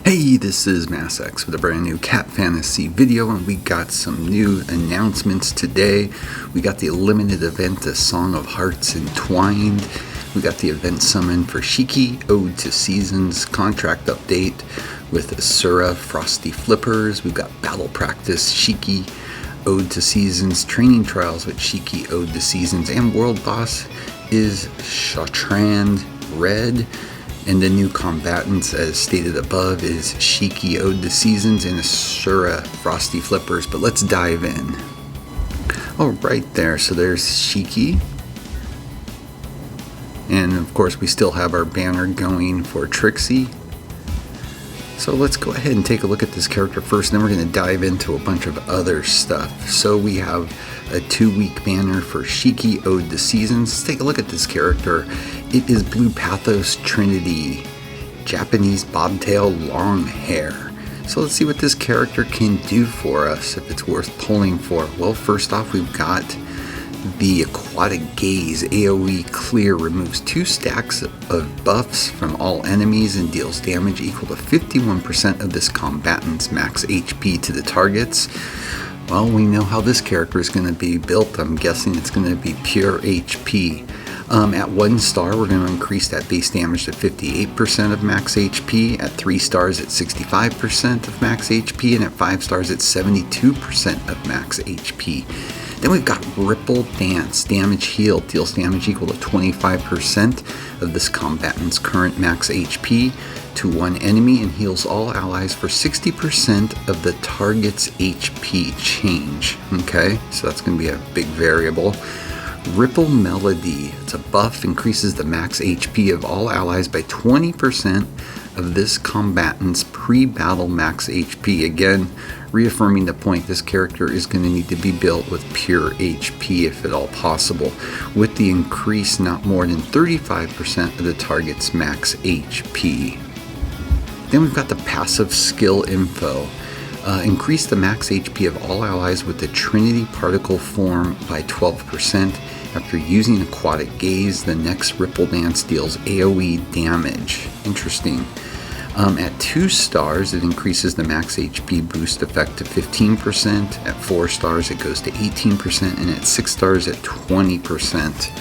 Hey, this is MassX with a brand new Cat Fantasy video, and we got some new announcements today. We got the limited event, A Song of Hearts Entwined. We got the event summon for Shiki, Ode to Seasons, contract update with Asura, Frosty Flippers. We've got battle practice, Shiki, Ode to Seasons, training trials with Shiki, Ode to Seasons, and world boss is Shatrand Red. And the new combatants, as stated above, is Shiki, Ode to Seasons, and Asura, Frosty Flippers. But let's dive in. Oh, right there. So there's Shiki. And of course, we still have our banner going for Trixie. So let's go ahead and take a look at this character first, and then we're going to dive into a bunch of other stuff. So we have a 2-week banner for Shiki, Ode to Seasons. Let's take a look at this character. It is Blue Pathos Trinity, Japanese bobtail, long hair. So let's see what this character can do for us, if it's worth pulling for. Well, first off, we've got the Aquatic Gaze. AoE Clear removes 2 stacks of buffs from all enemies and deals damage equal to 51% of this combatant's max HP to the targets. Well, we know how this character is going to be built. I'm guessing it's going to be pure HP. At 1 star, we're going to increase that base damage to 58% of max HP. At 3 stars, it's 65% of max HP. And at 5 stars, it's 72% of max HP. Then we've got Ripple Dance. Damage healed deals damage equal to 25% of this combatant's current max HP to one enemy and heals all allies for 60% of the target's HP change. Okay, so that's going to be a big variable. Ripple Melody. It's a buff, increases the max HP of all allies by 20% of this combatant's pre-battle max HP. Again, reaffirming the point, this character is going to need to be built with pure HP if at all possible, with the increase not more than 35% of the target's max HP. Then we've got the passive skill info. Increase the max HP of all allies with the Trinity particle form by 12%. After using Aquatic Gaze, the next Ripple Dance deals AoE damage. Interesting. At 2 stars, it increases the max HP boost effect to 15%. At 4 stars, it goes to 18%. And at 6 stars, at 20%.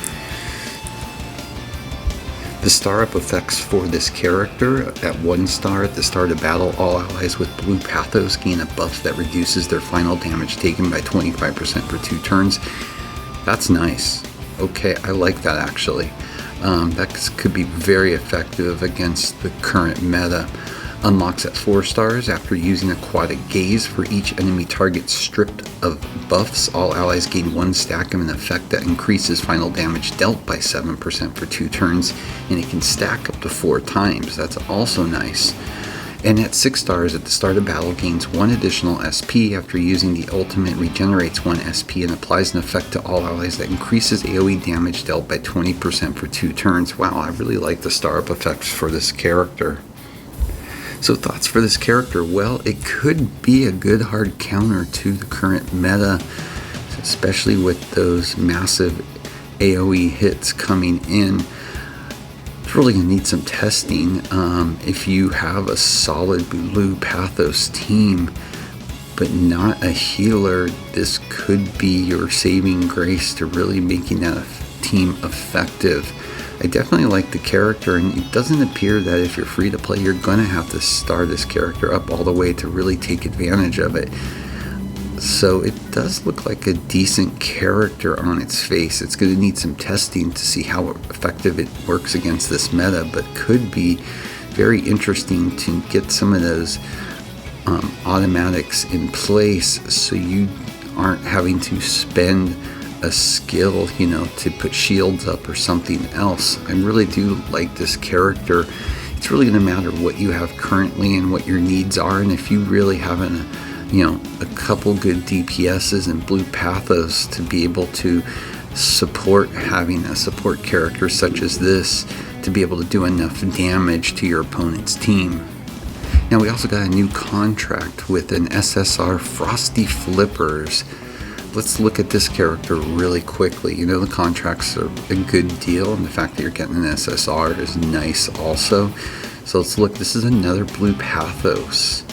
The star up effects for this character: at 1 star, at the start of battle, all allies with Blue Pathos gain a buff that reduces their final damage taken by 25% for 2 turns. That's nice. Okay, I like that actually. That could be very effective against the current meta. Unlocks at 4 stars. After using Aquatic Gaze, for each enemy target stripped of buffs, all allies gain 1 stack of an effect that increases final damage dealt by 7% for 2 turns, and it can stack up to 4 times. That's also nice. And at 6 stars, at the start of battle, gains 1 additional SP. After using the ultimate, regenerates 1 SP and applies an effect to all allies that increases AoE damage dealt by 20% for 2 turns. Wow, I really like the star up effects for this character. So thoughts for this character? Well, it could be a good hard counter to the current meta, especially with those massive AoE hits coming in. It's really going to need some testing. If you have a solid Blue Pathos team, but not a healer, this could be your saving grace to really making that team effective. I definitely like the character, and it doesn't appear that if you're free to play, you're going to have to star this character up all the way to really take advantage of it. So it does look like a decent character on its face. It's going to need some testing to see how effective it works against this meta, but could be very interesting to get some of those automatics in place so you aren't having to spend a skill, to put shields up or something else. I really do like this character. It's really going to matter what you have currently and what your needs are, and if you really have a couple good DPSs and Blue Pathos to be able to support having a support character such as this to be able to do enough damage to your opponent's team. Now we also got a new contract with an SSR, Frosty Flippers. Let's look at this character really quickly. The contracts are a good deal, and the fact that you're getting an SSR is nice also. So let's look. This is another blue pathos.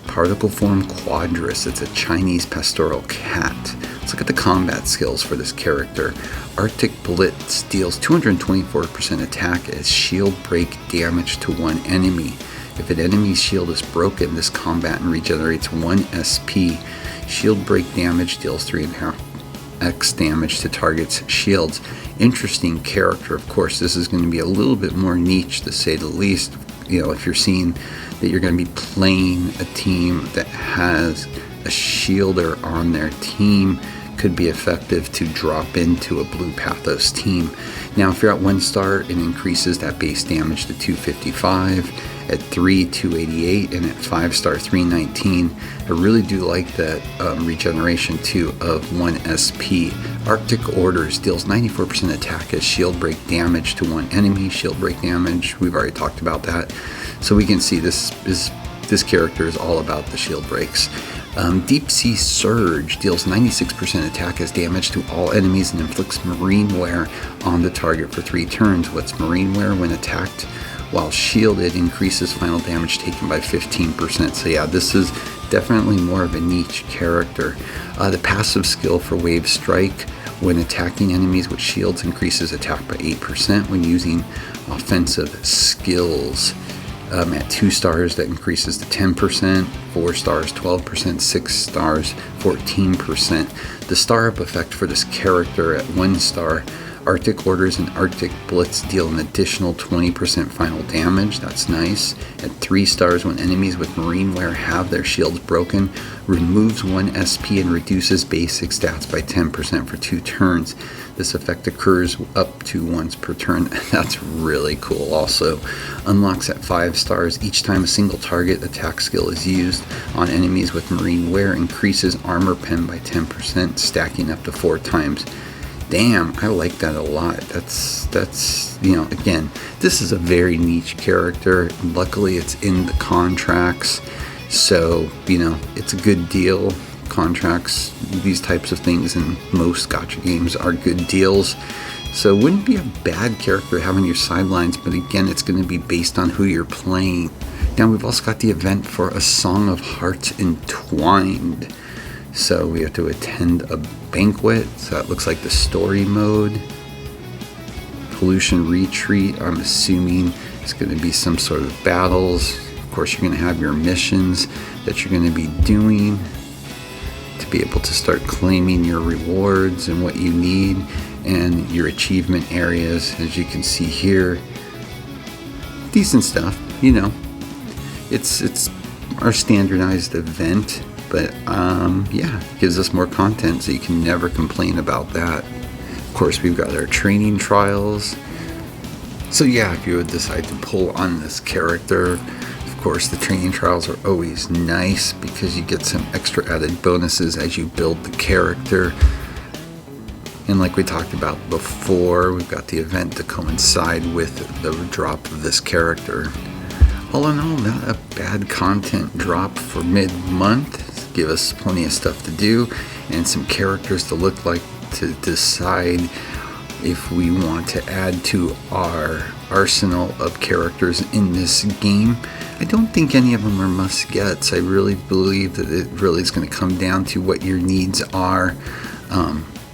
Particle form Quadris. It's a Chinese pastoral cat. Let's look at the combat skills for this character. Arctic Blitz deals 224% attack as shield break damage to one enemy. If an enemy's shield is broken, this combatant regenerates 1 SP. Shield break damage deals 3.5x damage to target's shields. Interesting character. Of course, this is going to be a little bit more niche, to say the least. You know, if you're seeing that you're going to be playing a team that has a shielder on their team, could be effective to drop into a blue pathos team. Now, if you're at 1 star, it increases that base damage to 255, at 3, 288, and at 5 star, 319. I really do like that regeneration too of 1 SP. Arctic Orders deals 94% attack as shield break damage to one enemy. Shield break damage, we've already talked about that. So we can see this character is all about the shield breaks. Deep Sea Surge deals 96% attack as damage to all enemies and inflicts marine wear on the target for 3 turns. What's marine wear? When attacked while shielded, increases final damage taken by 15%. So yeah, this is definitely more of a niche character. The passive skill for Wave Strike, when attacking enemies with shields, increases attack by 8% when using offensive skills. At 2 stars, that increases to 10%, 4 stars, 12%, 6 stars, 14%. The star up effect for this character at 1 star, Arctic Orders and Arctic Blitz deal an additional 20% final damage. That's nice. At 3 stars, when enemies with marine wear have their shields broken, removes 1 SP and reduces basic stats by 10% for 2 turns. This effect occurs up to once per turn. That's really cool. Also, unlocks at 5 stars. Each time a single target attack skill is used on enemies with marine wear, increases armor pen by 10%, stacking up to 4 times. Damn, I like that a lot. That's you know, again, this is a very niche character. Luckily, it's in the contracts, so you know, it's a good deal. Contracts, these types of things in most gacha games are good deals, so it wouldn't be a bad character having your sidelines, but again, it's going to be based on who you're playing. Now, we've also got the event for A Song of Hearts Entwined. So we have to attend a banquet. So that looks like the story mode. Pollution Retreat, I'm assuming it's going to be some sort of battles. Of course, you're going to have your missions that you're going to be doing to be able to start claiming your rewards and what you need, and your achievement areas, as you can see here. Decent stuff, you know. It's our standardized event. But yeah, gives us more content, so you can never complain about that. Of course, we've got our training trials. So yeah, if you would decide to pull on this character, of course, the training trials are always nice because you get some extra added bonuses as you build the character. And like we talked about before, we've got the event to coincide with the drop of this character. All in all, not a bad content drop for mid-month. Give us plenty of stuff to do and some characters to look like to decide if we want to add to our arsenal of characters in this game. I don't think any of them are must-gets. I really believe that it really is going to come down to what your needs are.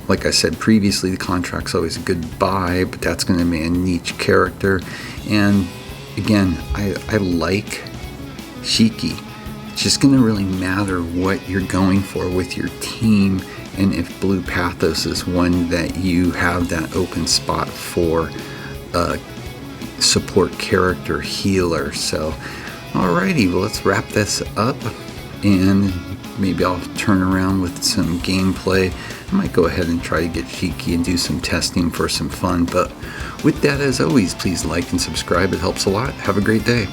Like I said previously, the contract's always a good buy, but that's going to be a niche character. And again, I like Shiki. It's just going to really matter what you're going for with your team, and if Blue Pathos is one that you have that open spot for a support character healer. So, alrighty, well, let's wrap this up, and maybe I'll turn around with some gameplay. I might go ahead and try to get Shiki and do some testing for some fun, but with that, as always, please like and subscribe. It helps a lot. Have a great day.